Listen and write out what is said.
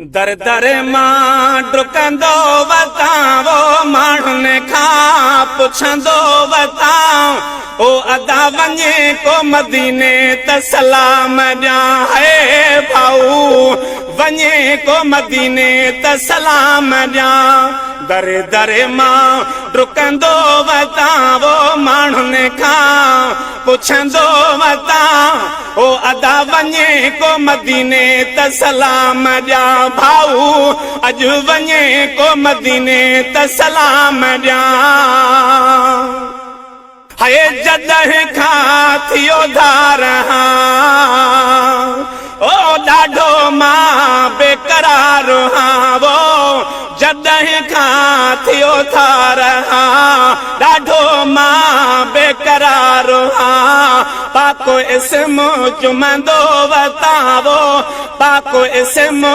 दर दर मां डुकंदो वतां माण्हुनि खां पुछंदो वतां ओ अदा वञे को मदीने त सलाम ॾियां है भाऊ वञे को मदीने त सलाम ॾियां दर दर मां डुकंदो वतां माण्हुनि खां पुछंदो वतां ओ अदा वञे को मदीने त सलाम ॾियां भाऊ अॼु वञे को मदीने त सलाम ॾियां है जॾहिं खां थियो धार ओ ॾाढो मां बेकरार वो जॾहिं खां थियो धार ॾाढो मां बेकरार पाको इस्म चुमंदो वतां पाको इस्म